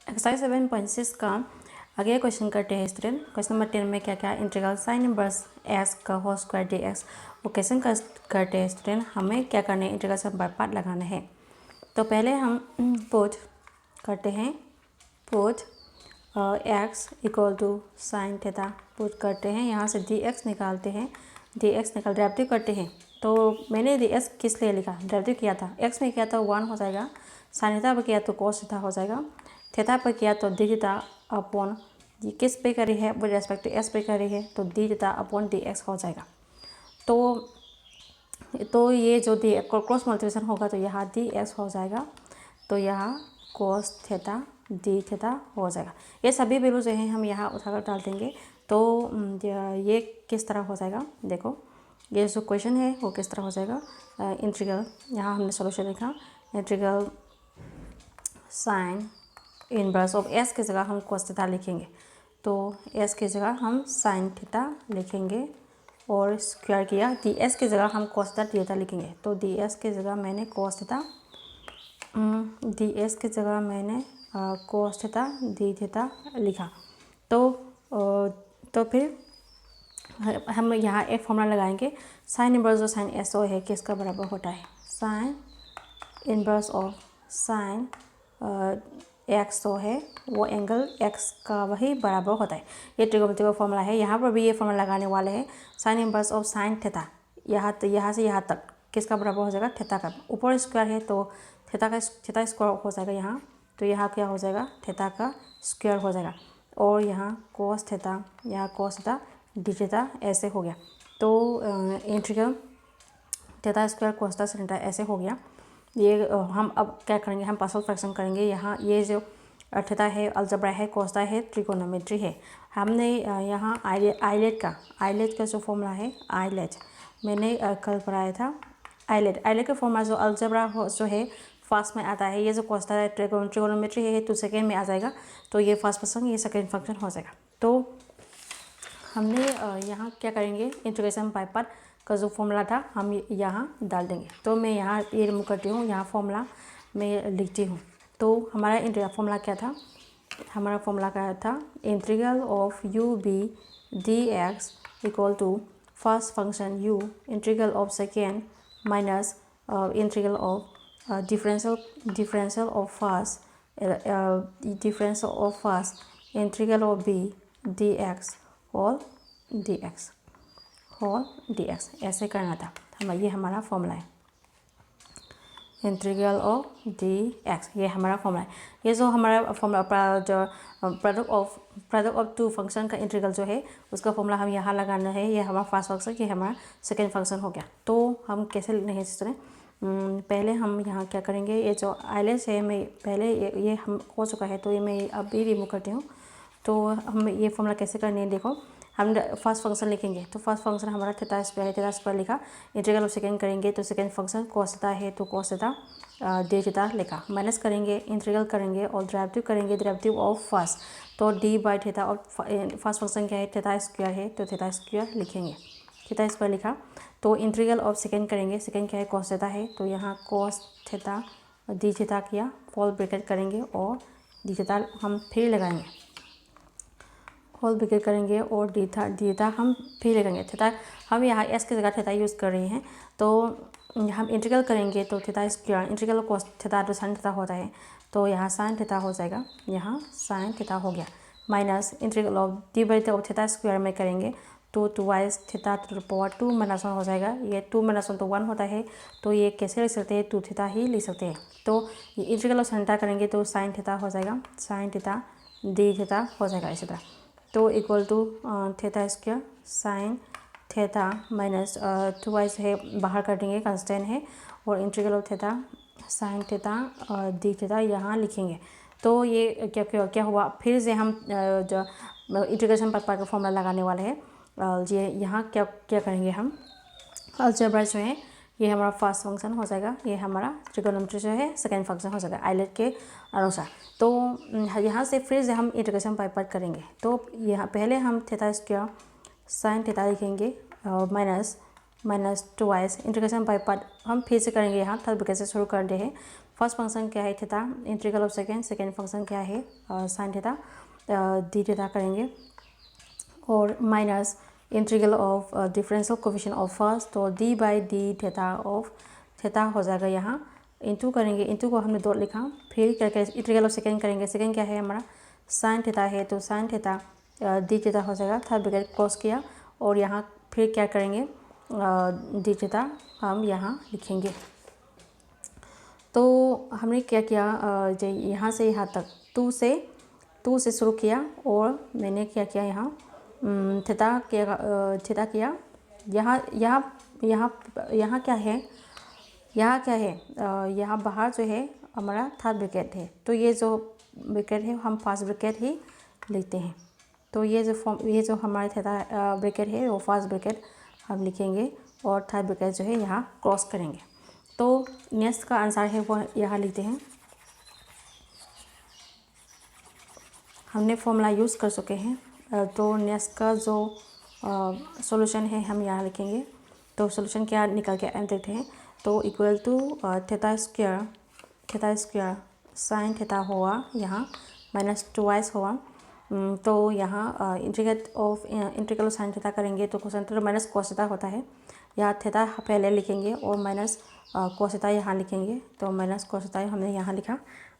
Exercise 7.6 का आगे question करते हैं स्टूडेंट। क्वेश्चन नंबर 10 में क्या क्या इंटीग्रल साइन इनवर्स एक्स का होल स्क्वायर डी एक्स वो क्वेश्चन करते हैं स्टूडेंट। हमें क्या करना है, इंटीग्रेशन बाय पार्ट लगाना है। तो पहले हम पुट करते हैं, put x equal to sine theta put करते हैं। यहाँ से डी एक्स निकालते हैं, डी एक्स निकाल डेरिवेटिव करते हैं। तो मैंने डी एक्स किस लिए लिखा, डेरिवेटिव किया था, एक्स में किया तो 1 हो जाएगा, साइन थीटा पर किया तो कोस थीटा हो जाएगा, थीटा पर किया तो डी थीटा अपॉन किस पे करी है, विद रेस्पेक्ट टू एस पे करी है तो D theta upon D x हो जाएगा। तो ये जो डी क्रॉस मल्टीप्लिकेशन होगा तो यहाँ डी एक्स हो जाएगा, तो यहाँ कोस थीटा डी थीटा हो जाएगा। ये सभी वैल्यू जो है हम यहाँ उठाकर डाल देंगे। तो ये किस तरह हो जाएगा, देखो ये जो क्वेश्चन है वो किस तरह हो जाएगा। इंटीग्रल यहाँ हमने सॉल्यूशन लिखा, integral sine inverse of S की जगह हम कोस थीटा लिखेंगे, तो एस की जगह हम साइन थीटा लिखेंगे और स्क्वायर किया, डी एस की जगह हम कोस थीटा डी थीटा लिखेंगे। तो डी एस की जगह मैंने कोस थीटा, डी एस की जगह मैंने कोस थीटा डी थीटा लिखा। तो फिर हम यहाँ एक फॉर्मूला लगाएंगे, साइन इनवर्स जो साइन एस ओ है किसका बराबर होता है, sine inverse of sine x जो है वो एंगल एक्स का वही बराबर होता है। ये ट्रिगोनोमेट्री का फॉर्मूला है, यहाँ पर भी ये फॉर्मूला लगाने वाले हैं। Sine inverse of sine theta यहाँ से यहाँ तक किसका बराबर हो जाएगा, थीटा का। ऊपर स्क्वायर है तो थीटा स्क्वायर हो जाएगा यहाँ, तो यहाँ क्या हो जाएगा, थीटा का स्क्वायर हो जाएगा। और यहाँ कोस थीटा, यहाँ कोस थीटा डी थीटा ऐसे हो गया। तो integral theta square cos theta sin theta ऐसे हो गया। ये हम अब क्या करेंगे, हम पार्शियल फ्रैक्शन करेंगे। यहाँ ये जो थीटा है अलजेब्रा है, कोस थीटा है, ट्रिगोनोमेट्री है। हमने यहाँ आइलेट का जो फॉर्मूला है, आइलेट मैंने कल पढ़ाया था। आइलेट का फॉर्मूला जो अलजेब्रा जो है फर्स्ट में आता है, ये जो कोस थीटा है ट्रिगोनोमेट्री है तो सेकेंड में आ जाएगा। तो ये फर्स्ट फंक्शन, ये सेकेंड फंक्शन हो जाएगा। तो हमने यहाँ क्या करेंगे, इंटीग्रेशन बाय पार्ट का जो फॉर्मूला था हम यहाँ डाल देंगे। तो मैं यहाँ ये रिमूव करती हूँ, यहाँ फॉर्मूला मैं लिखती हूँ। तो हमारा फॉर्मूला क्या था, हमारा फॉर्मूला क्या था, integral of u v d x equal to first function u integral of second minus integral of differential of first integral of v d x whole d x ऐसे करना था। ये हमारा फॉर्मूला है, इंटीग्रल ऑफ डी एक्स, ये हमारा formula है। ये जो हमारा फॉर्मूला जो प्रोडक्ट ऑफ टू फंक्शन का इंटीग्रल जो है उसका फॉर्मूला हम यहाँ लगाना है। ये हमारा फर्स्ट फंक्शन, ये हमारा सेकेंड फंक्शन हो गया। तो हम कैसे नहीं सुने, पहले हम यहाँ क्या करेंगे, ये जो आइलेट्स है मैं पहले ये हम हो चुका है तो ये मैं अभी रिमूव करती हूँ। तो हम ये फॉर्मूला कैसे करने हैं, देखो हम फर्स्ट फंक्शन लिखेंगे। तो फर्स्ट फंक्शन हमारा थीटा स्क्वायर है, थीटा स्क्वायर लिखा। इंटीग्रल ऑफ सेकेंड करेंगे तो सेकेंड फंक्शन कोस थीटा है तो कोस थीटा डी थीटा लिखा। माइनस करेंगे, इंटीग्रल करेंगे और डेरिवेटिव करेंगे, डेरिवेटिव ऑफ फर्स्ट तो डी बाई थीटा। और फर्स्ट फंक्शन क्या है, थीटा स्क्वायर है तो थीटा स्क्वायर लिखेंगे, थीटा स्क्वायर लिखा। तो इंटीग्रल ऑफ सेकेंड करेंगे, सेकेंड क्या है, कोस थीटा है तो यहाँ कोस थीटा डी थीटा किया, होल ब्रैकेट करेंगे और डी थीटा हम फिर लगाएंगे, होल ब्रैकेट करेंगे और डी थीटा हम फिर लगाएंगे। थीटा हम यहाँ एस की जगह थीटा यूज़ कर रहे हैं। तो हम इंटीग्रल करेंगे तो theta square, integral cos theta तो साइन थीटा होता है तो यहाँ साइन थीटा हो जाएगा, यहाँ साइन थीटा हो गया। Minus integral of D by of theta square में करेंगे तो 2y theta two the power 2 minus 1 हो जाएगा। ये 2 माइनस 1 तो 1 होता है, तो ये कैसे लिख सकते हैं, 2 थीटा ही लिख सकते हैं। तो ये इंटीग्रल ऑफ साइन थीटा करेंगे तो साइन थीटा हो जाएगा, साइन थीटा डी थीटा हो जाएगा इसी तरह। तो equal to theta square sine theta minus 2y है बाहर कर देंगे, कंस्टेंट है, और integral of theta sine theta D theta यहाँ लिखेंगे। तो ये क्या हुआ, फिर से हम जो इंटीग्रेशन पर का फॉर्मूला लगाने वाले हैं। ये यहाँ क्या करेंगे, हम अलजेब्रा जो है ये हमारा फर्स्ट फंक्शन हो जाएगा, ये हमारा ट्रिगोनोमेट्री जो है सेकेंड फंक्शन हो जाएगा आइलेट के अनुसार। तो यहाँ से फिर से हम इंटीग्रेशन बाय पार्ट करेंगे। तो यहाँ पहले हम थीटा स्क्वायर साइन थीटा लिखेंगे minus 2y integration by part हम फिर से करेंगे, यहाँ थर्ड ब्रैकेट से शुरू कर दे हैं फर्स्ट फंक्शन क्या है theta, integral of second function क्या है साइन थीटा, डी थीटा करेंगे, और minus integral of differential coefficient of first, तो D by D theta of theta हो जाएगा। यहाँ इंटू करेंगे, इंटू को हमने डॉट लिखा, फिर करके इंटीग्रल ऑफ सेकेंड करेंगे, सेकेंड क्या है हमारा साइन थीटा है, तो साइन थीटा डी थीटा हो जाएगा, थर्ड ब्रैकेट क्लोज किया, और यहाँ फिर क्या करेंगे डी थीटा हम यहाँ लिखेंगे। तो हमने क्या किया यहाँ से यहाँ तक टू से शुरू किया, और मैंने क्या किया यहाँ थीटा किया। यहाँ क्या है, यहाँ बाहर जो है हमारा थर्ड ब्रैकेट है, तो ये जो ब्रैकेट है हम फर्स्ट ब्रैकेट ही लिखते हैं। तो ये जो हमारे थीटा ब्रैकेट है वो फर्स्ट ब्रैकेट हम लिखेंगे, और थर्ड ब्रैकेट जो है यहाँ क्रॉस करेंगे। तो नेक्स्ट का आंसर है वो यहाँ लिखते हैं। हमने फॉर्मूला यूज़ कर चुके हैं, तो नेक्स्ट का जो सॉल्यूशन है हम यहाँ लिखेंगे। तो सॉल्यूशन क्या निकल के आए देखते हैं। तो equal to theta square sine theta हुआ, यहाँ माइनस 2y हुआ। तो यहाँ इंटीग्रल साइन थीटा करेंगे तो cosine theta minus cos theta होता है। यहाँ थीटा पहले लिखेंगे और माइनस कोस थीटा यहाँ लिखेंगे, तो माइनस कोस थीटा हमने यहाँ लिखा,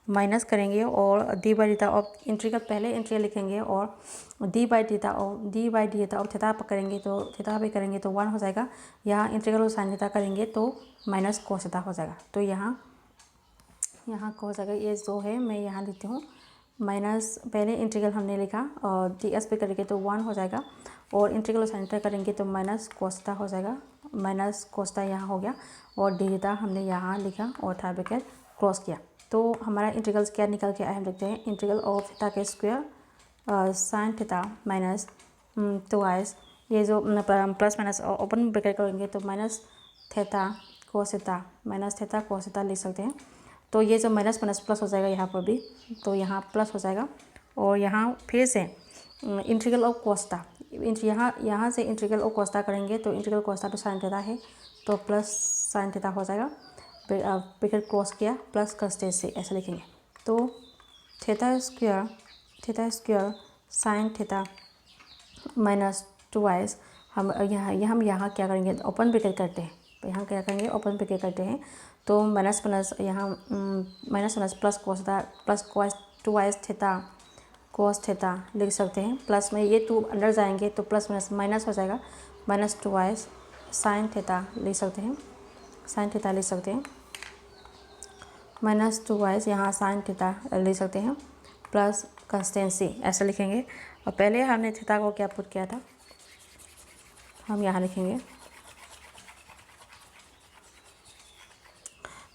माइनस करेंगे और D by theta of integral पहले इंटीग्रल लिखेंगे, और D by theta of theta करेंगे, तो थीटा पे करेंगे तो 1 हो जाएगा। यहाँ इंटीग्रल साइन थीटा करेंगे तो माइनस कोस थीटा हो जाएगा। तो यहाँ को हो जाएगा, ये जो है मैं यहाँ लिखती हूँ माइनस, पहले इंटीग्रल हमने लिखा और डी एस पे करेंगे तो 1 हो जाएगा, और इंटीग्रल साइन थीटा करेंगे तो माइनस कोस थीटा हो जाएगा, माइनस कोस थीटा यहाँ हो गया, और डी थीटा हमने यहाँ लिखा और थर्ड ब्रैकेट क्लोज किया। तो हमारा इंटीग्रल्स क्या निकल के आए हम देखते हैं। इंटीग्रल ऑफ थीटा के square sine theta minus 2y, ये जो प्लस माइनस ओपन ब्रैकेट करेंगे तो माइनस थीटा कोस थीटा लिख सकते हैं। तो ये जो माइनस माइनस प्लस हो जाएगा यहाँ पर भी, तो यहाँ प्लस हो जाएगा, और यहाँ फिर से इंटीग्रल ऑफ कोस्टा, यहाँ से इंटीग्रल ऑफ कोस्टा करेंगे तो इंटीग्रल कोस्टा तो साइन थीटा है, तो प्लस साइन थीटा हो जाएगा, ब्रैकेट क्लोज किया, प्लस कंस्टेंसी ऐसे लिखेंगे। तो theta square sine theta minus 2y, हम यहाँ क्या करेंगे ओपन ब्रैकेट करते हैं, तो यहाँ क्या करेंगे ओपन ब्रैकेट करते हैं, तो माइनस माइनस यहाँ minus minus plus cos 2y theta cos theta लिख सकते हैं। प्लस में ये 2 अंदर जाएंगे तो प्लस माइनस माइनस हो जाएगा, माइनस 2y साइन थीटा लिख सकते हैं, माइनस 2y यहाँ साइन थीटा लिख सकते हैं, प्लस कंस्टेंसी ऐसे लिखेंगे। और पहले हमने थीटा को क्या पुट किया था, हम यहाँ लिखेंगे।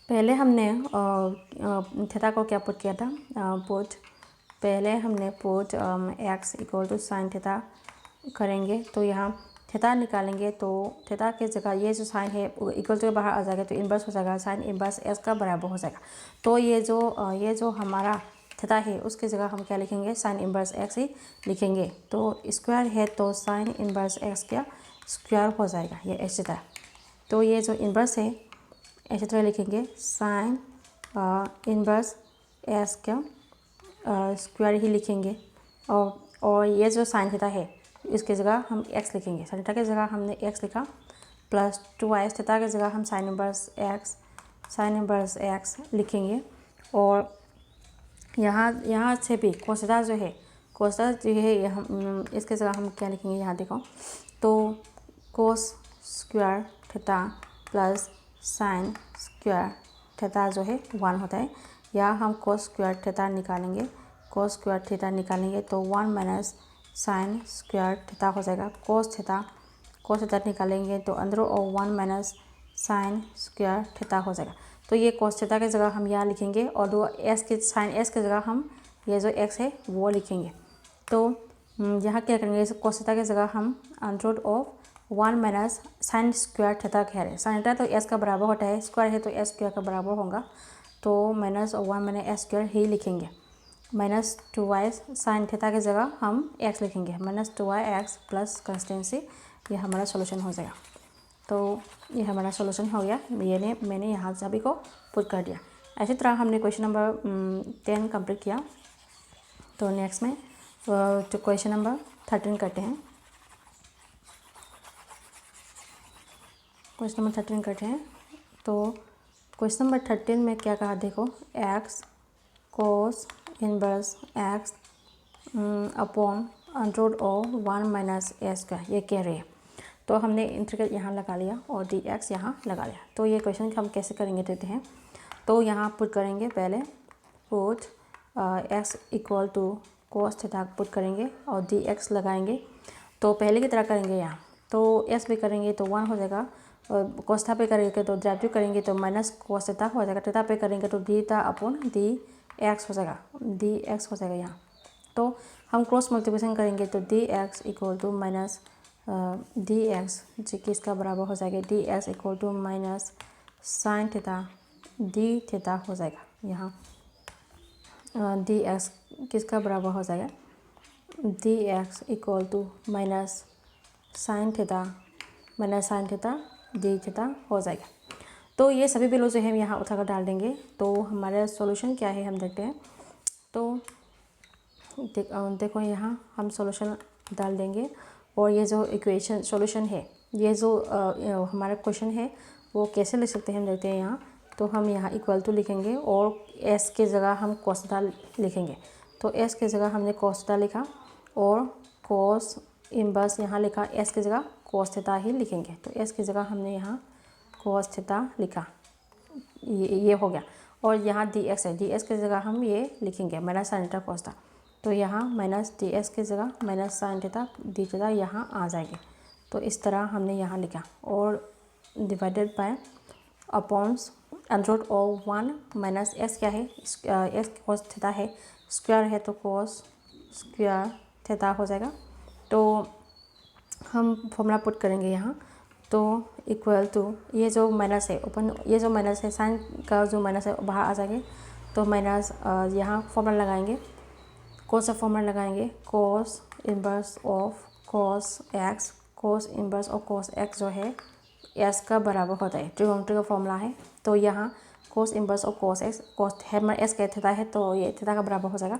पहले हमने थीटा को क्या पुट किया था, पहले हमने put x equal to sine theta करेंगे, तो यहाँ थीटा निकालेंगे, तो थीटा के जगह ये जो साइन है इक्वल टू बाहर आ जाएगा, तो इन्वर्स हो जाएगा, साइन इन्वर्स x का बराबर हो जाएगा। तो ये जो हमारा थीटा है उसकी जगह हम क्या लिखेंगे, साइन इन्वर्स x ही लिखेंगे। तो स्क्वायर है तो साइन इन्वर्स x क्या स्क्वायर हो जाएगा, ये ऐसे तरह। तो ये जो इन्वर्स है ऐसे तरह लिखेंगे, साइन इन्वर्स x क्या स्क्वायर ही लिखेंगे, और ये जो साइन थीटा है इसकी जगह हम x लिखेंगे, साइन थीटा की जगह हमने x लिखा, प्लस 2y थीटा की जगह हम साइन इन्वर्स x लिखेंगे। और यहाँ से भी कोस थीटा जो है हम इसके जगह हम क्या लिखेंगे, यहाँ देखो, तो कोस square theta plus sign square theta जो है 1 होता है, या हम कोस स्क्वायर थीटा निकालेंगे, तो 1 माइनस साइन स्क्वायर थीटा हो जाएगा। कोस थीटा निकालेंगे तो अंदर और 1 माइनस साइन स्क्वायर थीटा हो जाएगा। तो ये कोस थीटा की जगह हम यहाँ लिखेंगे, और दो साइन एस की जगह हम ये जो x है वो लिखेंगे। तो यहाँ क्या करेंगे, कोस थीटा की जगह हम under of 1 minus sign square theta कह रहे हैं, साइन थीटा तो s का बराबर होता है, स्क्वायर है तो s स्क्वायर का बराबर होगा, तो माइनस 1 माइनस s स्क्वायर ही लिखेंगे, माइनस 2y साइन थीटा की जगह हम x लिखेंगे, minus 2y x plus consistency, ये हमारा सॉल्यूशन हो जाएगा। तो ये हमारा सॉल्यूशन हो गया, मैंने यहाँ सभी को पुट कर दिया। ऐसी तरह हमने क्वेश्चन नंबर 10 कंप्लीट किया। तो नेक्स्ट में तो क्वेश्चन नंबर 13 करते हैं। क्वेश्चन नंबर 13 करते हैं। तो क्वेश्चन नंबर 13 में क्या कहा देखो, x cos inverse x upon under root of 1 minus a square, ये कह रही है। तो हमने इंटीग्रल यहाँ लगा लिया और डी एक्स यहाँ लगा लिया। तो ये क्वेश्चन हम कैसे करेंगे देते हैं। तो यहाँ पुट करेंगे, पहले put x equal to cos theta put करेंगे और डी एक्स लगाएंगे। तो पहले की तरह करेंगे यहाँ, तो एस पे करेंगे तो 1 हो जाएगा, कोस थीटा पे करेंगे तो डेरिवेटिव करेंगे तो माइनस कोस थीटा हो जाएगा, थीटा पे करेंगे तो D theta upon D x हो जाएगा, डी एक्स हो जाएगा यहाँ। तो हम क्रॉस मल्टीप्लिकेशन करेंगे तो d x equal to minus d x जो कि इसका बराबर हो जाएगा d x equal to minus sine theta D theta हो जाएगा। यहाँ डी एक्स किसका बराबर हो जाएगा, d x equal to minus sine theta D theta हो जाएगा। तो ये सभी वैल्यू जो है हम यहाँ उठाकर डाल देंगे। तो हमारा सॉल्यूशन क्या है हम देखते हैं। तो देखो यहाँ हम सॉल्यूशन डाल देंगे और ये जो इक्वेशन सॉल्यूशन है, ये जो हमारा क्वेश्चन है वो कैसे लिख सकते हैं हम देखते हैं यहाँ। तो हम यहाँ इक्वल टू लिखेंगे और एस के जगह हम कोस थीटा लिखेंगे। तो एस के जगह हमने कोस थीटा लिखा और कोस इनवर्स यहाँ लिखा, एस की जगह कोस थीटा ही लिखेंगे। तो एस की जगह हमने यहाँ कोस थीटा लिखा, ये हो गया। और यहाँ डी एक्स है, डी एक्स की जगह हम ये लिखेंगे minus sine theta cos theta. तो यहाँ माइनस डी एक्स की जगह minus sine theta D theta यहाँ आ जाएंगे। तो इस तरह हमने यहाँ लिखा और divided by upons under root of 1 minus S क्या है, एस कोस थीटा है, स्क्वायर है तो कोस स्क्वायर थीटा हो जाएगा। तो हम फॉर्मूला पुट करेंगे यहाँ। तो इक्वल टू ये जो माइनस है ओपन, ये जो माइनस है साइन का जो माइनस है बाहर आ जाएंगे। तो माइनस यहाँ फॉर्मूला लगाएंगे, कौन सा फॉर्मूला लगाएंगे, कोस inverse of cos x, cos inverse of cos x जो है एस का बराबर होता है, ट्रिगोनोमेट्री का फॉर्मूला है। तो यहाँ cos inverse of cos x, cos हमारा एस का थीटा है तो ये थीटा का बराबर हो जाएगा।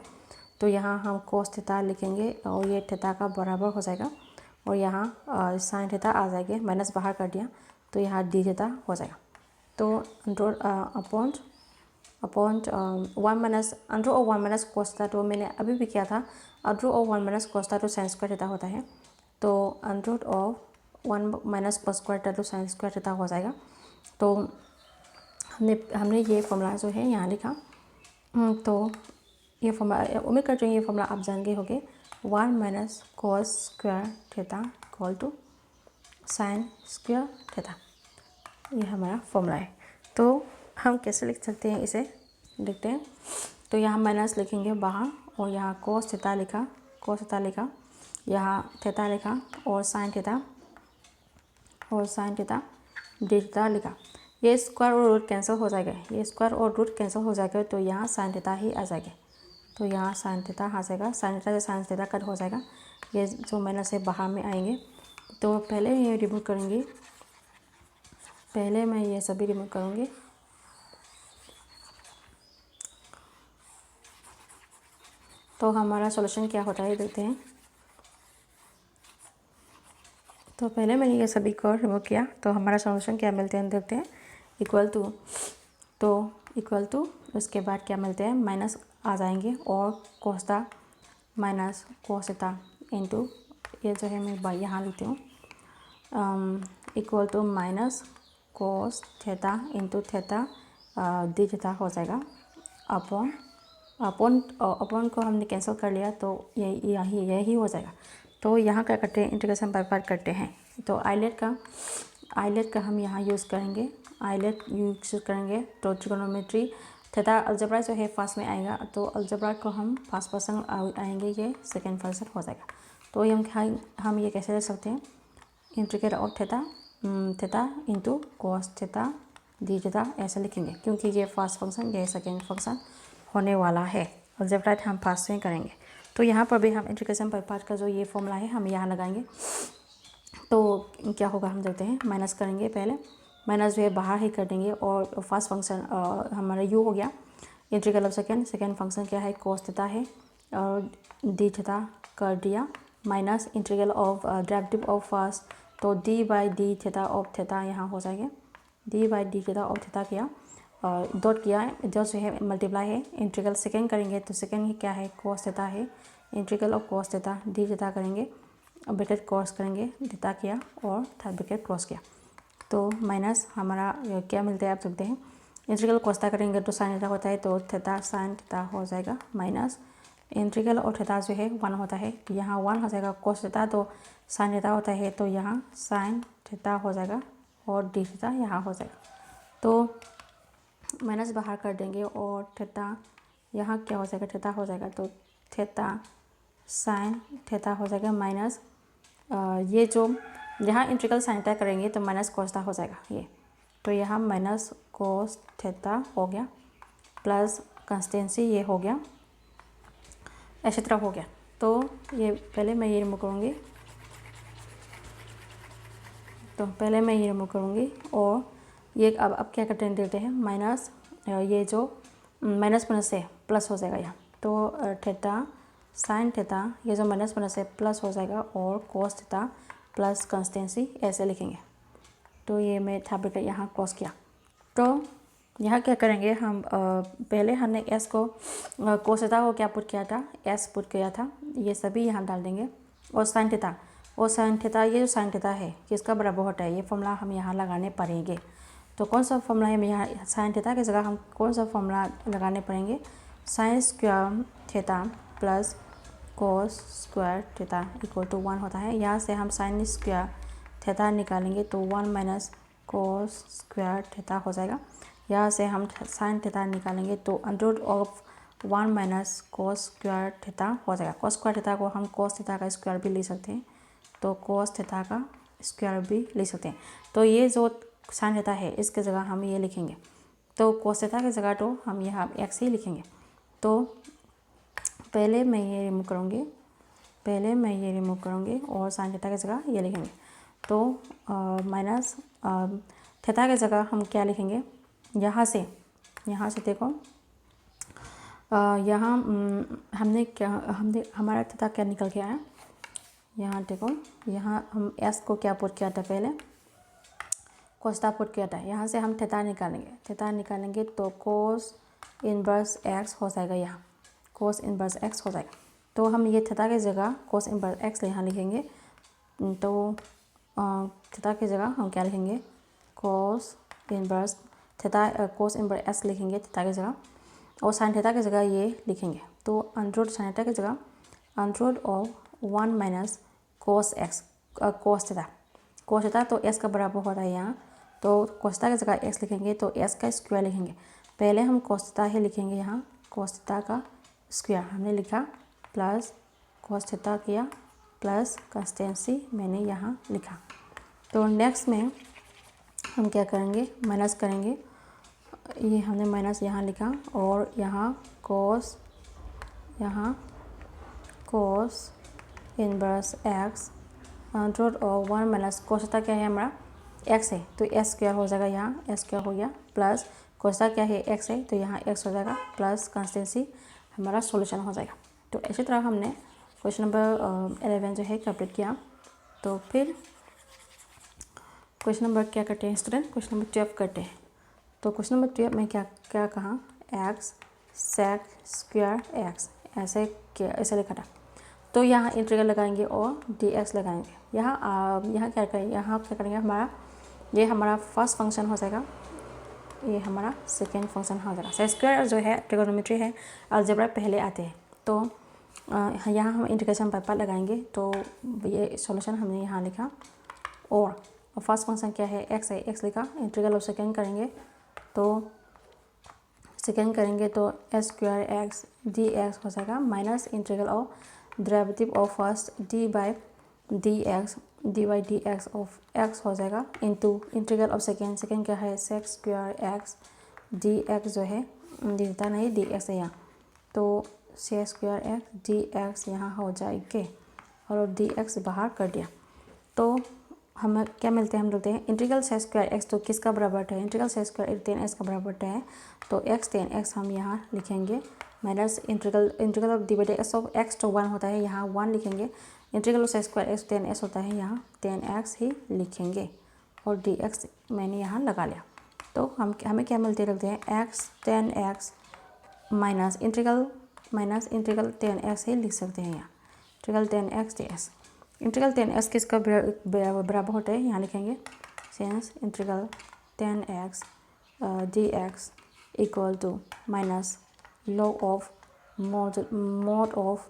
तो यहाँ हम कोस थीटा लिखेंगे और ये थीटा का बराबर हो जाएगा और यहाँ साइन थीटा आ जाएगी, माइनस बाहर कर दिया तो यहाँ डी थीटा हो जाएगा। तो under upon 1 minus under of 1 minus cos theta, तो मैंने अभी भी किया था under of 1 minus cos theta तो साइन स्क्वायर थीटा होता है। तो under of 1 minus cos square theta तो साइन स्क्वायर थीटा हो जाएगा। तो हमने ये फॉर्मूला जो है यहाँ लिखा। तो ये फॉर्मूला उम्मीद करते हैं ये फॉर्मूला आप जान गए होंगे, 1 minus cos square theta equal to sine square theta, ये हमारा फॉर्मूला है। तो हम कैसे लिख सकते हैं इसे देखते हैं। तो यहाँ माइनस लिखेंगे बाहर और यहाँ कोस थीटा लिखा, यहाँ थीटा लिखा और साइन थीटा डी थीटा लिखा। ये स्क्वायर और रूट कैंसिल हो जाएगा, ये स्क्वायर और रूट कैंसिल हो जाएगा तो यहाँ साइन थीटा ही आ जाएगा। तो यहाँ साइन थीटा आ जाएगा, साइन थीटा से साइन थीटा कट हो जाएगा, ये जो माइनस है बाहर में आएंगे। तो पहले ये रिमूव करेंगे, पहले मैं ये सभी रिमूव करूँगी। तो हमारा सॉल्यूशन क्या होता है देखते हैं। तो पहले मैंने ये सभी को रिमूव किया तो हमारा सॉल्यूशन क्या मिलते हैं देखते हैं। इक्वल टू उसके बाद क्या मिलते हैं, माइनस आ जाएंगे और cos theta minus cos theta into ये जो है मैं यहाँ लिखती हूँ equal to minus cos theta into theta D theta हो जाएगा। अपॉन को हमने कैंसिल कर लिया तो यही हो जाएगा। तो यहाँ क्या करते हैं, इंटीग्रेशन बाय पार्ट करते हैं। तो आइलेट का हम यहाँ यूज़ करेंगे, तो ट्रिगोनोमेट्री थीटा अलजेब्रा जो है फर्स्ट में आएगा, तो अलजेब्रा को हम फर्स्ट पर्सन आएंगे, ये सेकेंड पर्सन हो जाएगा। तो ये हम ये कैसे ले सकते हैं, integrate of theta into cos theta D theta ऐसे लिखेंगे, क्योंकि ये फर्स्ट फंक्शन ये सेकेंड फंक्शन होने वाला है। अलजेब्रा हम फर्स्ट में करेंगे। तो यहाँ पर भी हम इंटीग्रेशन बाय पार्ट का जो ये फॉर्मूला है हम यहाँ लगाएंगे। तो क्या होगा हम देखते हैं, माइनस करेंगे पहले, माइनस जो है बाहर ही कर देंगे और फर्स्ट फंक्शन हमारा यू हो गया। इंटीग्रल ऑफ सेकेंड फंक्शन क्या है, कोस थीटा है और डी थीटा कर दिया, minus integral of derivative of first, तो D by D theta of theta यहाँ हो जाएगा, D by D theta of theta किया और डॉट किया, जो है मल्टीप्लाई है। इंटीग्रल सेकेंड करेंगे तो सेकेंड क्या है, कोस थीटा है, integral of cos theta D theta करेंगे, ब्रैकेट क्रॉस करेंगे, थीटा किया और थर्ड ब्रैकेट क्रॉस किया, तो माइनस हमारा क्या मिलता है आप सकते हैं। इंटीग्रल कोस थीटा करेंगे तो साइन थीटा होता है, तो थीटा साइन थीटा हो जाएगा, माइनस इंटीग्रल और थीटा जो है 1 होता है, यहाँ 1 हो जाएगा। कोस थीटा तो साइन थीटा होता है, तो यहाँ साइन थीटा हो जाएगा और डी थीटा यहाँ हो जाएगा, तो माइनस बाहर कर देंगे और थीटा यहाँ क्या हो जाएगा, थीटा हो जाएगा, तो थीटा साइन थीटा हो जाएगा, माइनस ये जो यहाँ इंटीग्रल साइन थीटा करेंगे तो माइनस कोस थीटा हो जाएगा ये, तो यहाँ माइनस कोस थीटा हो गया, प्लस कंस्टेंसी ये हो गया, ऐसी तरह हो गया। तो ये पहले मैं ये रिमूव करूँगी, तो पहले मैं ये रिमूव करूँगी और ये अब क्या करते हैं, देते हैं माइनस, ये जो माइनस से प्लस हो जाएगा यहाँ, तो थीटा साइन थीटा ये जो माइनस से प्लस हो जाएगा और कोस थीटा प्लस कंस्टेंसी ऐसे लिखेंगे, तो ये मैं थर्ड ब्रैकेट यहाँ क्रॉस किया। तो यहाँ क्या करेंगे हम, पहले हमने एस को कोस थीटा को क्या पुट किया था, एस पुट किया था, ये सभी यहाँ डाल देंगे और साइन थीटा, और साइन थीटा ये जो साइन थीटा है किसका बराबर होता है, ये फॉर्मूला हम यहाँ लगाने पड़ेंगे। तो कौन सा फॉर्मूला है, हम यहाँ साइन थीटा की जगह हम कौन सा फॉर्मूला लगाने पड़ेंगे, sine square theta plus cos square theta equal to 1 होता है। यहाँ से हम साइन स्क्वायर थीटा निकालेंगे तो 1 माइनस कोस स्क्वायर थीटा हो जाएगा। यहाँ से हम साइन थीटा निकालेंगे तो under of 1 minus cos square theta हो जाएगा। कोस स्क्वायर थीटा को हम कोस थीटा का स्क्वायर भी ले सकते हैं, तो कोस थीटा का स्क्वायर भी ले सकते हैं। तो ये जो साइन थीटा है इसके जगह हम ये लिखेंगे, तो कोस थीटा की जगह तो हम यहाँ एक्स ही लिखेंगे। तो पहले मैं ये रिमूव करूँगी और साइन थीटा की जगह ये लिखेंगे, तो माइनस थीटा की जगह हम क्या लिखेंगे, यहाँ से देखो यहाँ हमने हमारा थीटा क्या निकल के आया, यहाँ देखो, यहाँ हम एस को क्या पुट किया था, पहले कोस थीटा पुट किया था, यहाँ से हम थीटा निकालेंगे तो कोस इनवर्स एक्स हो जाएगा, यहाँ कोस इनवर्स एक्स हो जाएगा। तो हम ये थीटा की जगह कोस इनवर्स एक्स यहाँ लिखेंगे, तो थीटा की जगह हम क्या लिखेंगे, कोस इनवर्स एक्स लिखेंगे थीटा की जगह, और साइन थीटा की जगह ये लिखेंगे, तो अंडर साइन थीटा की जगह under of 1 minus cos x, cos theta तो एस का बराबर होता है यहाँ, तो कोस थीटा की जगह एक्स लिखेंगे तो एस का स्क्वायर लिखेंगे। पहले हम कोस थीटा ही लिखेंगे, यहाँ कोस थीटा का स्क्वायर हमने लिखा, प्लस कोस थीटा किया, प्लस कंस्टेंसी मैंने यहाँ लिखा। तो नेक्स्ट में हम क्या करेंगे, माइनस करेंगे, ये हमने माइनस यहाँ लिखा और यहाँ cos inverse x under of 1 minus cos theta क्या है हमारा एक्स है, तो एक्स स्क्वायर हो जाएगा, यहाँ एक्स स्क्वायर हो गया, प्लस कोस थीटा क्या है एक्स है, तो यहाँ एक्स हो जाएगा, प्लस कंस्टेंसी हमारा सॉल्यूशन हो जाएगा। तो इसी तरह हमने क्वेश्चन नंबर 11 जो है कंप्लीट किया। तो फिर क्वेश्चन नंबर क्या करते हैं स्टूडेंट, क्वेश्चन नंबर 12 करते हैं। तो क्वेश्चन नंबर 12 में क्या कहा, एक्स सेक स्क्वायर एक्स ऐसे लिखा था। तो यहाँ इंटीग्रल लगाएंगे और डी एक्स लगाएंगे। यहाँ क्या करेंगे, ये हमारा फर्स्ट फंक्शन हो जाएगा, ये हमारा सेकेंड फंक्शन हो जाएगा। सेक स्क्वायर जो है ट्रिगोनोमेट्री है, अलजेब्रा पहले आते हैं, तो यहाँ हम इंटीग्रेशन बाय पार्ट लगाएंगे, तो ये सॉल्यूशन हमने यहाँ लिखा, और फर्स्ट फंक्शन क्या है एक्स है, एक्स लिखा, इंटीग्रल ऑफ सेकेंड करेंगे तो s square x d x हो जाएगा, minus integral of derivative of first d by D x of x हो जाएगा, इंटू इंटीग्रल ऑफ सेकेंड क्या है sec square x d x जो है दिखता नहीं, डी एक्स है यहाँ, तो sec square x d x यहाँ हो जाएंगे और डी एक्स बाहर कर दिया। तो हम क्या मिलते हैं, हम बोलते हैं इंटीग्रल सेक स्क्वायर एक्स तो किसका बराबर है, integral sec square tan x का बराबर है। तो x tan x हम यहाँ लिखेंगे minus integral of divide s of x तो 1 होता है, यहाँ 1 लिखेंगे। Integral of sec square x tan x होता है, यहाँ tan x ही लिखेंगे और dx मैंने यहाँ लगा लिया। तो हमें क्या मिलते रखते हैं x tan x minus integral tan x ही लिख सकते हैं यहाँ, integral tan x dx। Integral tan x किसका बराबर होता है, यहाँ लिखेंगे since integral tan x dx equal to minus log of mod of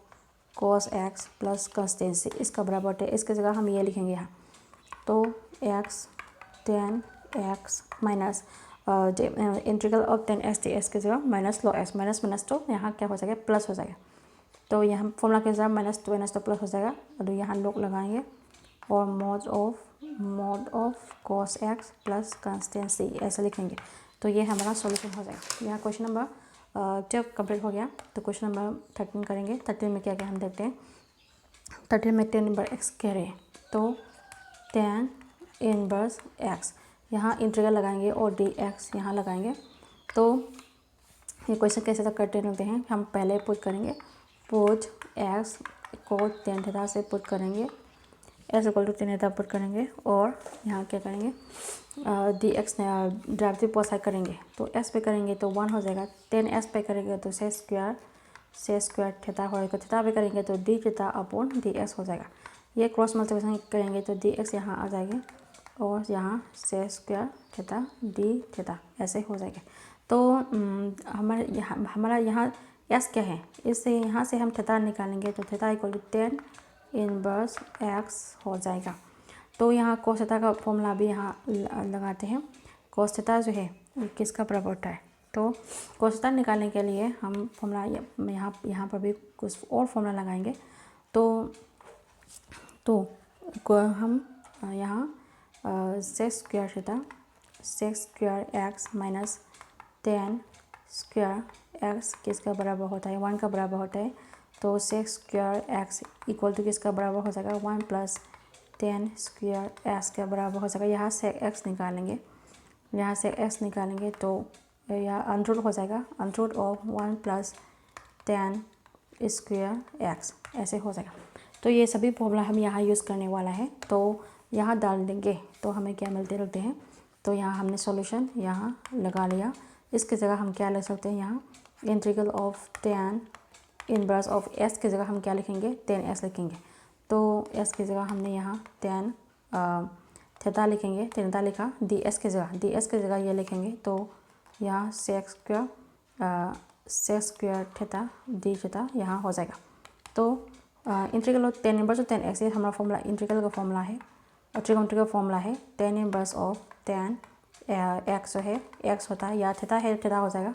cos x plus constant C इसका बराबर है। इसकी जगह हम ये लिखेंगे यहाँ, तो x tan x minus integral of tan x dx की जगह माइनस log x, माइनस तो यहाँ क्या हो जाएगा प्लस हो जाएगा। तो यहाँ फॉर्मूला के हिसाब माइनस तो प्लस हो जाएगा और यहाँ लोग लगाएंगे और mod of cos x plus consistency ऐसा लिखेंगे। तो ये हमारा सॉल्यूशन हो जाएगा। यहाँ क्वेश्चन नंबर जब कंप्लीट हो गया तो क्वेश्चन नंबर 13 करेंगे। 13 में क्या क्या हम देखते हैं। 13 में tan इनवर्स x कह रहे हैं, तो tan इनवर्स x यहाँ इंटीग्रल लगाएंगे और dx यहाँ लगाएंगे। तो ये क्वेश्चन कैसे तक करते रहते हैं, हम पहले पुट करेंगे, पुट x को tan थीटा से पुट करेंगे, x equal to tan theta put करेंगे और यहाँ क्या करेंगे dx डेरिवेटिव पोस्ट करेंगे। तो x पे करेंगे तो 1 हो जाएगा, tan x पे करेंगे तो सेक स्क्वायर थीटा हो जाएगा, थीटा पे करेंगे तो d थीटा अपॉन dx हो जाएगा। ये क्रॉस मल्टीप्लिकेशन करेंगे तो dx यहाँ आ जाएगी और यहाँ sec square theta d theta ऐसे हो जाएगा। तो हमारा यहाँ s क्या है, इससे यहाँ से हम थीटा निकालेंगे तो theta equal to tan inverse x हो जाएगा। तो यहाँ cos थीटा का फॉर्मूला भी यहाँ लगाते हैं। cos थीटा जो है किसका बराबर होता है, तो cos थीटा निकालने के लिए हम फॉर्मूला यहाँ पर भी कुछ और फॉर्मूला लगाएंगे। तो हम यहाँ sec square x minus tan square x किसका बराबर होता है, 1 का बराबर होता है। तो sec square x equal to किसका बराबर हो जाएगा, 1 प्लस tan स्क्वायर एक्स का बराबर हो जाएगा। यहाँ से x निकालेंगे, यहाँ से x निकालेंगे तो यह अंडर हो जाएगा, under of 1 plus tan square x ऐसे हो जाएगा। तो ये सभी फॉर्मूला हम यहाँ यूज़ करने वाला है। तो यहाँ डाल देंगे तो हमें क्या मिलते रहते हैं। तो यहाँ हमने सॉल्यूशन यहाँ लगा लिया। इसकी जगह हम क्या ले सकते हैं, यहाँ integral of tan inverse of s की जगह हम क्या लिखेंगे, tan x लिखेंगे। तो s की जगह हमने यहाँ tan थीटा लिखेंगे, थीटा लिखा, ds की जगह ये लिखेंगे। तो यहाँ sec square theta d theta यहाँ हो जाएगा। तो integral of tan inverse of tan x ये हमारा फॉर्मूला इंटीग्रल का फॉर्मूला है और ट्रिगोनोमेट्री का फॉर्मूला है। tan inverse of tan x जो है x होता है या थीटा है थीटा हो जाएगा।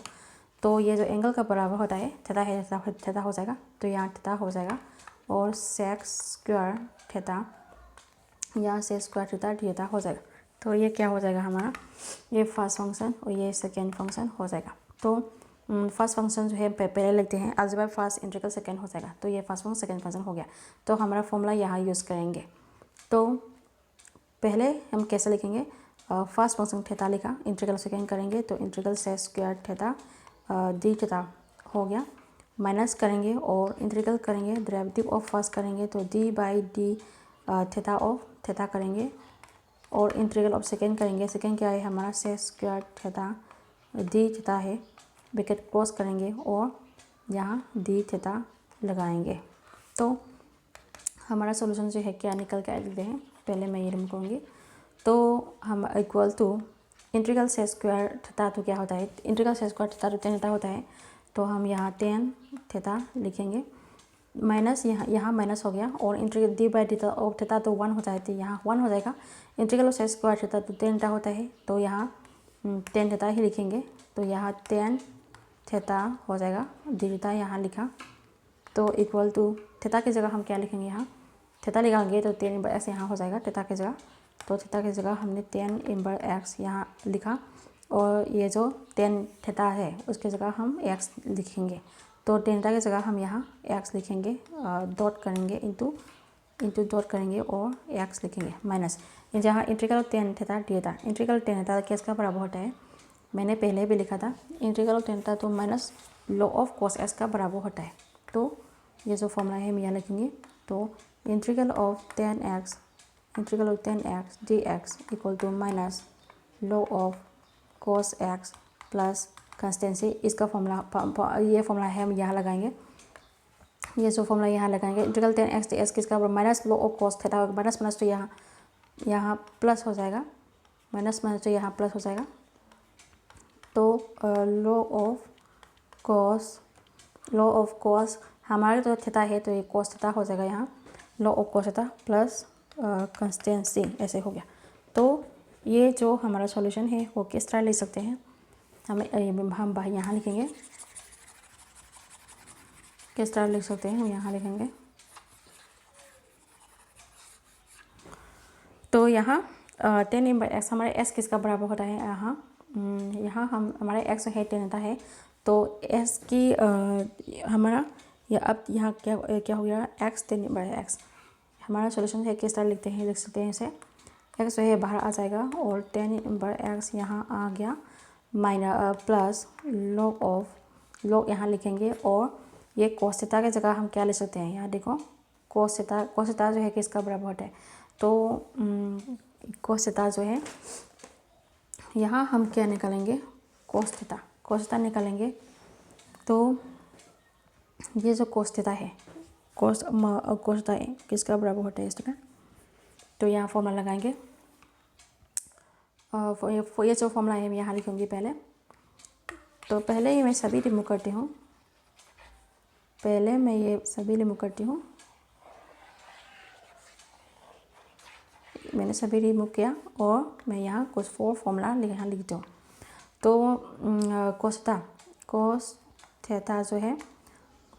तो ये जो एंगल का बराबर होता है थीटा है थीटा हो जाएगा, तो यहाँ थीटा हो जाएगा और सेक स्क्वायर थीटा यहाँ से स्क्वायर थीटा थीटा हो जाएगा। तो ये क्या हो जाएगा हमारा, ये फर्स्ट फंक्शन और ये सेकेंड फंक्शन हो जाएगा। तो फर्स्ट फंक्शन जो है पहले लिखते हैं, अलजेब्रा फर्स्ट इंटीग्रल सेकेंड हो जाएगा। तो ये फर्स्ट फंक्शन सेकेंड फंक्शन हो गया। तो हमारा फॉर्मूला यहाँ यूज़ करेंगे। तो पहले हम कैसे लिखेंगे, फर्स्ट फंक्शन थीटा लिखा, इंटीग्रल सेकेंड करेंगे तो integral sec square theta D theta हो गया, माइनस करेंगे और इंटीग्रल करेंगे, डेरिवेटिव ऑफ फर्स्ट करेंगे तो d by D theta of theta करेंगे और इंटीग्रल ऑफ सेकेंड करेंगे। सेकेंड क्या है हमारा, sec square theta D theta है, ब्रैकेट क्लोज करेंगे और यहाँ डी थीटा लगाएंगे। तो हमारा सॉल्यूशन जो है क्या निकल के आते हैं, पहले मैं ये रिमूव करूँगी। तो हम equal to integral sec square theta तो क्या होता है, इंटीग्रल सेक स्क्वायर थीटा तो tan थीटा होता है। तो हम यहाँ tan थीटा लिखेंगे, माइनस यहाँ माइनस हो गया और integral D by theta of theta तो 1 हो जाए तो यहाँ 1 हो जाएगा। इंटीग्रल सेक स्क्वायर थीटा तो tan थीटा होता है, तो यहाँ tan थीटा ही लिखेंगे। तो यहाँ tan थीटा हो जाएगा, डी थीटा यहाँ लिखा। तो इक्वल टू थीटा की जगह हम क्या लिखेंगे, यहाँ थीटा लिखेंगे तो tan इनवर्स x यहाँ हो जाएगा थीटा की जगह। तो थीटा की जगह हमने tan इनवर्स x यहाँ लिखा और ये जो tan थीटा है उसकी जगह हम x लिखेंगे। तो tan थीटा की जगह हम यहाँ x लिखेंगे, डॉट करेंगे, इंटू डॉट करेंगे और x लिखेंगे, माइनस जहाँ इंटीग्रल टेन थीटा दिया था, इंटीग्रल टेन थीटा किसका बराबर होता है, मैंने पहले भी लिखा था, इंटीग्रल टेन थीटा तो minus log of cos s का बराबर होता है। तो ये जो फॉर्मूला है हम यहाँ लिखेंगे, तो integral of 10x dx equal to minus log of cos x plus constant C, इसका फॉर्मूला ये फॉर्मूला है हम यहाँ लगाएंगे, ये जो फॉर्मूला यहाँ लगाएंगे, इंटीग्रल 10x dx किसका minus log of cos theta, minus minus तो यहाँ प्लस हो जाएगा, माइनस माइनस तो यहाँ प्लस हो जाएगा, तो log ऑफ cos हमारे तो थीटा है तो ये cos थीटा हो जाएगा, यहाँ log of cos theta plus consistency ऐसे हो गया। तो ये जो हमारा सॉल्यूशन है वो किस तरह लिख सकते हैं, हम यहाँ लिखेंगे, किस तरह लिख सकते हैं हम यहाँ लिखेंगे, तो यहाँ 10/x हमारे s किसका बराबर होता है, यहाँ हम हमारे x है 10 होता है, तो s की हमारा अब यहाँ क्या हो गया, x 10/x हमारा सॉल्यूशन है, किस तरह लिख सकते हैं इसे, x जो है बाहर आ जाएगा और 10/x यहाँ आ गया, प्लस log यहाँ लिखेंगे, और ये cos थीटा की जगह हम क्या ले सकते हैं, यहाँ देखो cos थीटा जो है किसका बराबर होता है, तो cos थीटा जो है यहाँ हम क्या निकालेंगे, cos थीटा निकालेंगे, तो ये जो cos थीटा है cos थीटा किसका बराबर होता है इसका, तो यहाँ फॉर्मूला लगाएंगे, ये जो फॉर्मूला है मैं यहाँ लिखूँगी पहले, तो पहले ही मैं सभी रिमूव करती हूँ, मैंने सभी रिमूव किया और मैं यहाँ कुछ 4 फॉर्मूला यहाँ लिखती हूँ। तो cos थीटा जो है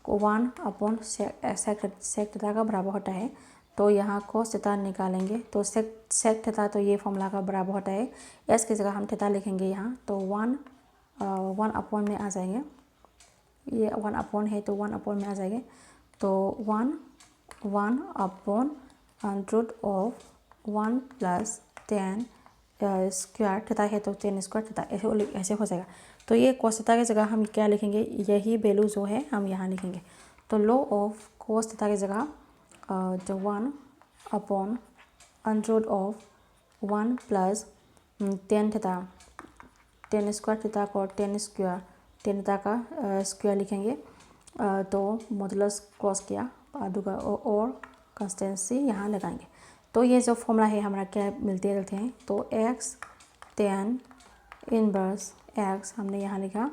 1/sec थीटा का बराबर होता है, तो यहाँ cos थीटा निकालेंगे, तो sec थीटा तो ये फॉर्मूला का बराबर होता है, s की जगह हम थीटा लिखेंगे यहाँ, तो 1/1 में आ जाएंगे, ये 1/1 है तो 1/1 में आ जाएंगे, तो 1/√1 प्लस 10 स्क्वायर थीटा है तो 10 स्क्वायर थीटा ऐसे हो जाएगा। तो ये cos थीटा की जगह हम क्या लिखेंगे, यही वैल्यू जो है हम यहाँ लिखेंगे, तो log ऑफ cos थीटा की जगह जो 1/√1 प्लस 10 थीटा, 10 स्क्वायर थीटा को 10 थीटा का स्क्वायर लिखेंगे, तो मॉडुलस क्रॉस किया और कंस्टेंसी यहाँ लगाएंगे, तो ये जो फॉर्मूला है हमारा क्या मिलते रहते हैं, तो x 10 इनवर्स x हमने यहाँ लिखा,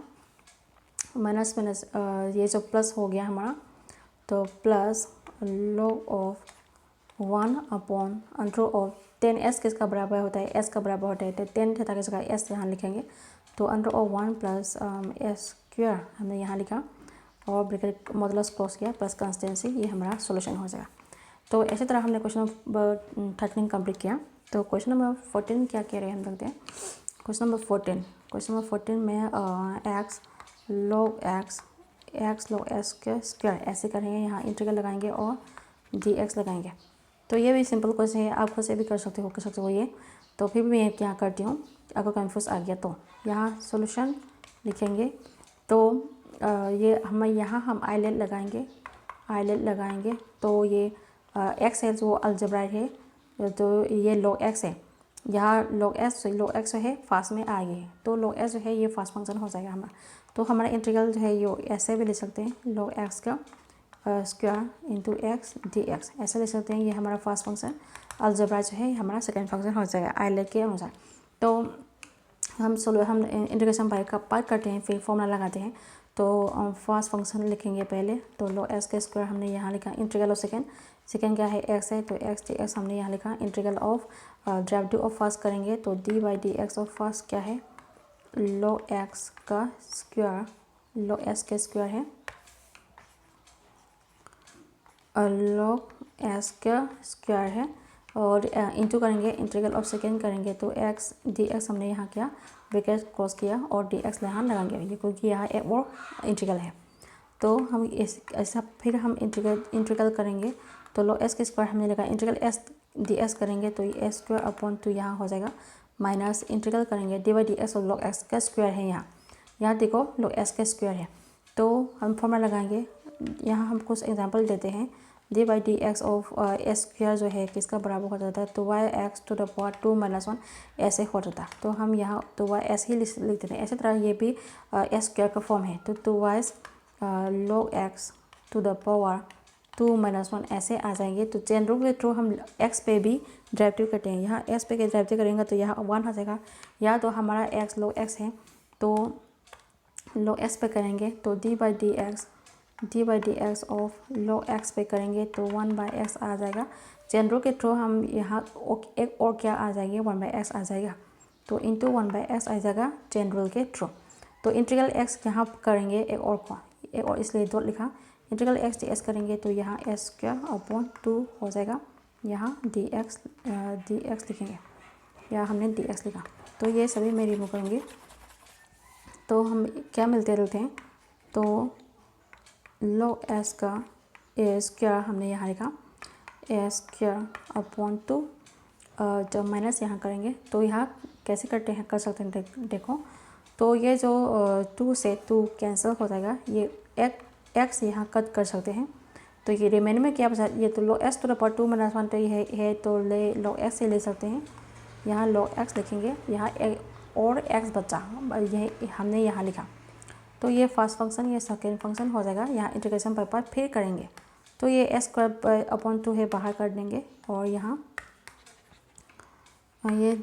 माइनस ये जो प्लस हो गया हमारा, तो प्लस log ऑफ 1/√10 किसका बराबर होता है, s का बराबर होता है, तो 10 थीटा की जगह s यहाँ लिखेंगे, तो √1 प्लस s स्क्वायर हमने यहाँ लिखा और ब्रैकेट मॉडुलस क्लोज किया प्लस कंस्टेंसी, ये हमारा सॉल्यूशन हो जाएगा। तो इसी तरह हमने क्वेश्चन नंबर 13 कंप्लीट किया। तो क्वेश्चन नंबर 14 क्या कह रहे हैं हम देखते हैं। क्वेश्चन नंबर 14 में x log s के स्क्वायर ऐसे करेंगे, यहाँ इंटीग्रल लगाएंगे और dx लगाएंगे। तो ये भी सिंपल क्वेश्चन है, आप खुद से भी कर सकते हो ये। तो फिर भी मैं क्या करती हूँ, अगर कंफ्यूज आ गया तो यहाँ सॉल्यूशन लिखेंगे। तो ये हम आइलेट लगाएंगे, तो ये x है जो अलजेब्राइक है, तो ये log x है, यहाँ log x है फास्ट में आ गई, तो log x जो है ये फास्ट फंक्शन हो जाएगा हमारा। तो हमारा इंटीग्रल जो है ये ऐसे भी लिख सकते हैं, log x का स्क्वायर इंटू x dx ऐसे लिख सकते हैं। ये हमारा फर्स्ट फंक्शन अलजेब्रा जो है हमारा सेकंड फंक्शन हो जाएगा आइलेट के अनुसार। तो हम इंटीग्रेशन पार्ट करते हैं, फिर फॉर्मूला लगाते हैं। तो फर्स्ट फंक्शन लिखेंगे पहले, तो log x का स्क्वायर हमने यहाँ लिखा, इंटीग्रल ऑफ सेकेंड क्या है x है, तो x dx हमने यहाँ लिखा, integral of derivative of first करेंगे तो d/dx ऑफ फर्स्ट क्या है, log x का स्क्वायर, log s का स्क्वायर है, log s का स्क्वायर है, और इंटू करेंगे, इंटीग्रल ऑफ सेकेंड करेंगे तो x dx हमने यहाँ किया, ब्रैकेट क्रॉस किया और dx यहाँ लगाएंगे, ये क्योंकि यहाँ एक और इंटीग्रल है। तो हम ऐसा फिर हम इंटीग्रल करेंगे, तो log s का स्क्वायर हमने लगा, इंटीग्रल s डी एक्स करेंगे तो ये एस स्क्वायर अपॉन 2 यहाँ हो जाएगा, माइनस इंटीग्रल करेंगे डी बाई डी एक्स और लॉग एक्स का स्क्वायर है यहाँ देखो लॉग एक्स का स्क्वायर है। तो हम फॉर्मूला लगाएंगे, यहाँ हम कुछ एग्जांपल देते हैं। D by D x of S square जो है किसका बराबर हो जाता है, तो Y X to the power 2 minus 1 ऐसे हो जाता है। तो हम यहाँ तो वाई एस ही लिख देते हैं। इसी तरह ये भी एस स्क्वायर का फॉर्म है, तो 2 Y log X to the power 2 minus 1 ऐसे आ जाएंगे। तो चेन रूल के थ्रू हम एक्स पे भी डेरिवेटिव करते हैं। यहाँ एक्स पे डेरिवेटिव करेंगे तो यहाँ 1 आ जाएगा। या तो हमारा एक्स लॉग एक्स है तो लॉग एक्स पे करेंगे तो D by D x of log x पे करेंगे तो 1 बाई एक्स आ जाएगा। चेन रूल के थ्रू हम यहाँ एक और क्या आ जाएंगे 1 बाई एक्स आ जाएगा, तो इंटू 1 बाई एक्स आ जाएगा चेन रूल के थ्रू। तो इंटीग्रल एक्स यहाँ करेंगे एक और इसलिए डॉट लिखा। इंटीग्रल एक्स डी एक्स करेंगे तो यहाँ एस स्क्वायर अपॉन 2 हो जाएगा, यहाँ डी एक्स लिखेंगे, या हमने डी एक्स लिखा। तो ये सभी मैं रिमूव करूँगी। तो हम क्या मिलते रहते हैं, तो लॉग एस का ए स्क्वायर हमने यहाँ लिखा एस स्क्वायर अपॉन 2, जब माइनस यहाँ करेंगे तो यहाँ कैसे करते हैं कर सकते हैं देखो। तो ये जो 2 से 2 कैंसिल हो जाएगा, ये एक्स यहाँ कट कर सकते हैं। तो ये रिमेन में क्या बचा, ये तो log X to the power 2 minus 1 तो ये है तो ले लॉग एक्स से ले सकते हैं। यहाँ लॉग एक्स लिखेंगे, यहाँ और एक्स बचा, यह हमने यहाँ लिखा। तो ये फर्स्ट फंक्शन ये सेकेंड फंक्शन हो जाएगा। यहाँ इंटीग्रेशन बाय पार्ट फिर करेंगे तो ये एस स्क्वायर अपॉन 2 है बाहर कर देंगे, और यहाँ ये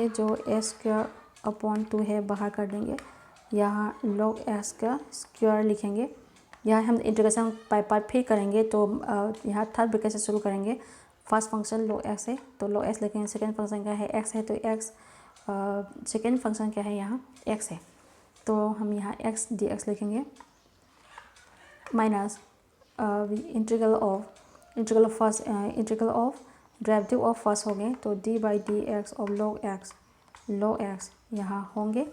जो एस स्क्वायर अपॉन 2 है बाहर कर देंगे। यहाँ लॉग एक्स का स्क्वायर लिखेंगे। यहाँ हम इंटीग्रेशन बाय पार्ट फिर करेंगे तो यहाँ थर्ड ब्रैकेट से शुरू करेंगे। फर्स्ट फंक्शन लॉग एक्स है तो लॉग एक्स लिखेंगे, सेकेंड फंक्शन क्या है एक्स है तो एक्स, सेकेंड फंक्शन क्या है यहाँ एक्स है तो हम यहाँ एक्स डी एक्स लिखेंगे, minus integral of derivative of first हो गए तो D by D x of log x यहाँ होंगे,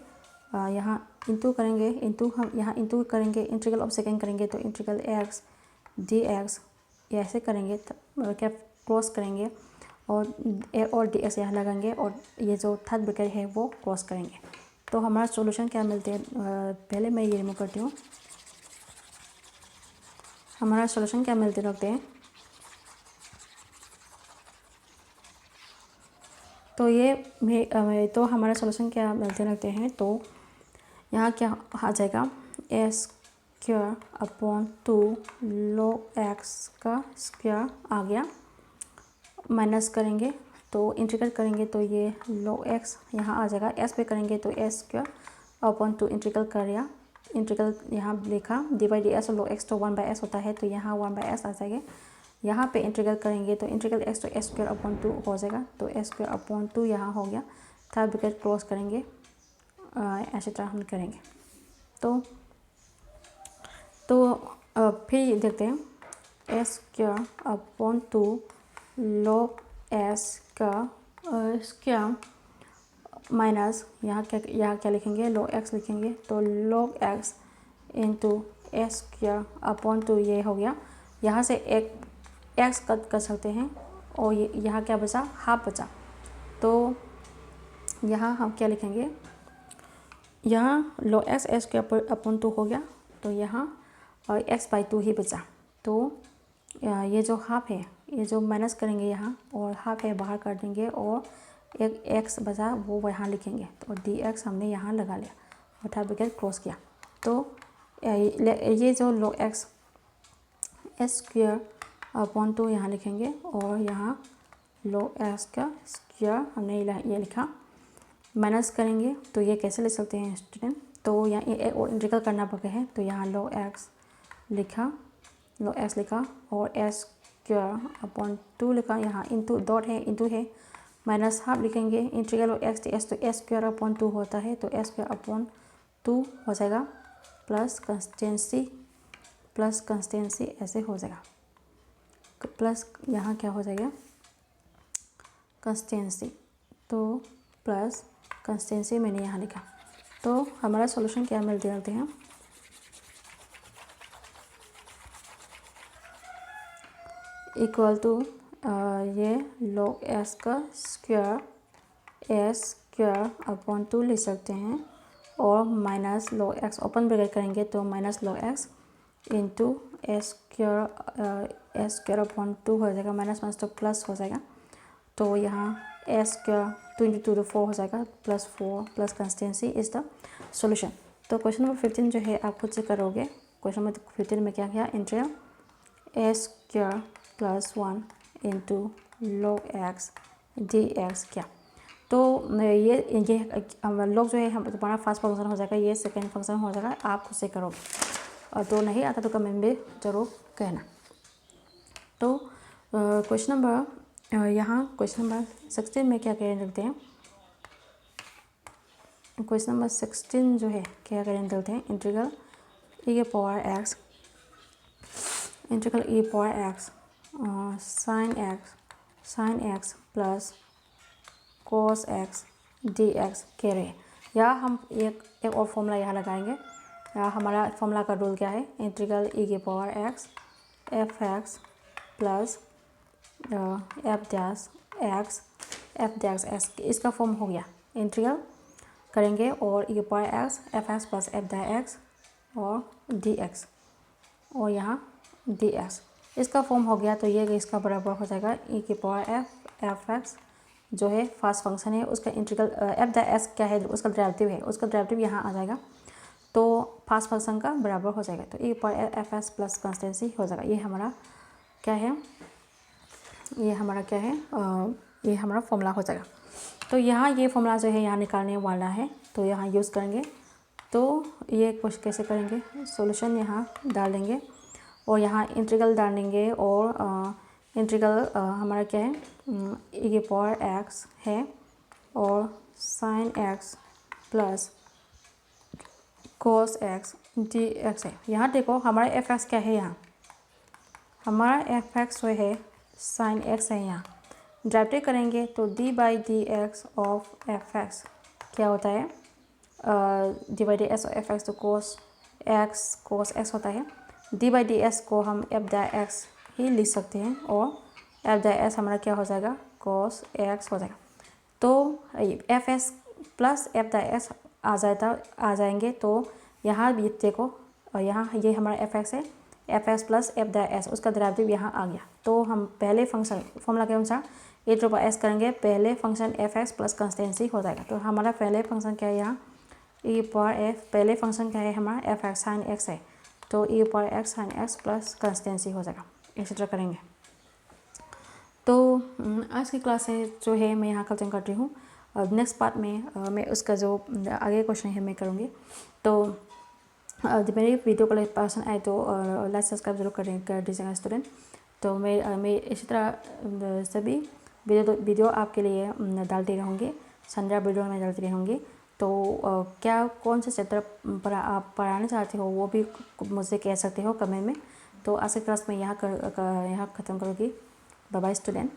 यहाँ इंटू करेंगे, हम यहाँ इंटू करेंगे, इंटीग्रल ऑफ सेकेंड करेंगे तो इंटीग्रल एक्स डी एक्स ऐसे करेंगे, क्या क्रॉस करेंगे और ए और डी एक्स यहाँ लगाएंगे और ये जो थर्ड ब्रैकेट है वो क्रॉस करेंगे। तो हमारा सॉल्यूशन क्या मिलते हैं, पहले मैं ये रिमूव करती हूँ। हमारा सॉल्यूशन क्या मिलते रखते हैं, तो ये तो हमारा सॉल्यूशन क्या मिलते रखते हैं, तो यहाँ क्या आ जाएगा S square upon 2 log x का स्क्वायर आ गया, माइनस करेंगे तो इंटीग्रेट करेंगे तो ये लॉग एक्स यहाँ आ जाएगा। एस पे करेंगे तो एस स्क्वायर अपॉन 2 इंटीग्रल कर दिया, इंटीग्रल यहाँ लिखा डी बाई डी एस और लॉग एक्स तो 1 बाई एस होता है तो यहाँ 1 बाई एस आ जाएगा। यहाँ पे इंटीग्रल करेंगे तो इंटीग्रल एक्स तो एस स्क्वायर अपॉन 2 हो जाएगा, तो एस स्क्वायर अपॉन 2 यहाँ हो गया। थर्ड ब्रैकेट क्लोज करेंगे, ऐसे तरह हम करेंगे। तो फिर देखते हैं S square upon 2 log S का स्क्वायर माइनस यहाँ क्या लिखेंगे लॉग एक्स लिखेंगे तो log x into S square upon 2 ये हो गया। यहाँ से एक एक्स कट कर सकते हैं और ये यहाँ क्या बचा हाफ बचा, तो यहाँ हम क्या लिखेंगे, यहाँ log x S square upon 2 हो गया तो यहाँ और एक्स बाई 2 ही बचा। तो ये जो हाफ है ये जो माइनस करेंगे यहाँ और हाफ है बाहर कर देंगे और एक एक्स बचा वो यहाँ लिखेंगे, तो डी एक्स हमने यहाँ लगा लिया और थर्ड ब्रैकेट क्लोज किया। तो ये जो log x S square upon 2 यहाँ लिखेंगे और यहाँ लॉग एक्स का स्क्वायर हमने ये लिखा, माइनस करेंगे तो ये कैसे ले सकते हैं स्टूडेंट, तो यहाँ ये और इंटीग्रल करना पड़ता है तो यहाँ लॉग एक्स लिखा और एस स्क्वायर अपॉन 2 लिखा, यहाँ इंटू डॉट है इंटू है माइनस हाफ लिखेंगे, इंटीग्रल ऑफ एक्स तो एस स्क्वायर अपॉन 2 होता है तो एस स्क्वायर अपॉन 2 हो जाएगा प्लस कंस्टेंसी ऐसे हो जाएगा, प्लस यहाँ क्या हो जाएगा कंस्टेंसी, तो प्लस कंस्टेंसी मैंने यहाँ लिखा। तो हमारा सॉल्यूशन क्या मिलते रहते हैं, इक्वल टू ये log x का स्क्वायर अपॉन 2 लिख सकते हैं, और minus log x open bracket करेंगे तो minus log x into S square upon 2 हो जाएगा, माइनस माइनस तो प्लस हो जाएगा, तो यहाँ एस स्क्वायर 2 इंटू 2 तो 4 हो जाएगा, plus 4 plus consistency is the solution. तो क्वेश्चन नंबर 15 जो है आप खुद से करोगे। क्वेश्चन नंबर 15 में क्या किया, integral S square plus 1 into log x dx क्या। तो ये log जो है हमारा फर्स्ट फंक्शन हो जाएगा, ये सेकेंड फंक्शन हो जाएगा, आप खुद से करोगे, और तो नहीं आता तो कमेंट में ज़रूर कहना। तो क्वेश्चन नंबर यहाँ क्वेश्चन नंबर 16 में क्या करें रखते हैं, क्वेश्चन नंबर 16 जो है क्या करें रखते हैं, integral e power x sine x plus cos x dx कह रहे हैं। या हम एक और फॉर्मूला यहाँ लगाएंगे। हमारा फॉर्मूला का रूल क्या है, integral e power x f(x) plus f dash x इसका फॉर्म हो गया। इंटीग्रल करेंगे और e power x f(x) plus f dash x और dx, और यहाँ dx इसका फॉर्म हो गया। तो ये इसका बराबर हो जाएगा e की पावर f(x) जो है फर्स्ट फंक्शन है, उसका इंटीग्रल f डैश x क्या है, उसका डेरिवेटिव है, उसका डेरिवेटिव यहाँ आ जाएगा, तो फर्स्ट फंक्शन का बराबर हो जाएगा। तो e power f(x) plus constancy हो जाएगा। ये हमारा क्या है, ये हमारा फॉर्मूला हो जाएगा। तो यहाँ ये फॉर्मूला जो है यहाँ निकालने वाला है, तो यहाँ यूज़ करेंगे। तो ये कुछ कैसे करेंगे, सॉल्यूशन यहाँ डाल देंगे और यहाँ इंटीग्रल डालेंगे, और इंटीग्रल हमारा क्या है, e की पावर x है और sine x plus cos x dx है। यहाँ देखो हमारा f(x) क्या है, यहाँ हमारा f(x) जो है साइन x है, यहाँ डेरिवेटिव करेंगे तो d by D x of f(x) क्या होता है, d by D x of f(x) तो cos x होता है। d बाई डी एक्स को हम f डैश x ही लिख सकते हैं, और f डैश x हमारा क्या हो जाएगा, cos x हो जाएगा। तो f(x) plus f dash x आ जाएंगे, तो यहाँ भी देखो, और यहाँ ये हमारा f(x) है, f(x) plus f dash x उसका डेरिवेटिव यहाँ आ गया। तो हम पहले फंक्शन फॉर्मूला के अनुसार e टू पावर s करेंगे, पहले फंक्शन f(x) प्लस कंस्टेंसी हो जाएगा। तो हमारा पहले फंक्शन क्या है, यहाँ e पावर f पहले फंक्शन क्या है, हमारा f(x) साइन x है, तो e power x sine x plus constancy हो जाएगा। इसी तरह करेंगे। तो आज की क्लास है जो है मैं यहाँ खत्म कर रही हूँ। नेक्स्ट पार्ट में मैं उसका जो आगे क्वेश्चन है मैं करूँगी। तो मेरी वीडियो को पसंद आए तो लाइक सब्सक्राइब जरूर कर दीजिएगा स्टूडेंट। तो मैं इसी तरह सभी वीडियो आपके लिए डालती रहूँगी, संडे वीडियो में डालती रहूँगी। तो क्या कौन से चैप्टर आप पढ़ाना चाहते हो वो भी मुझसे कह सकते हो कमेंट में। तो आज की क्लास में यहाँ ख़त्म करूँगी। Bye bye student.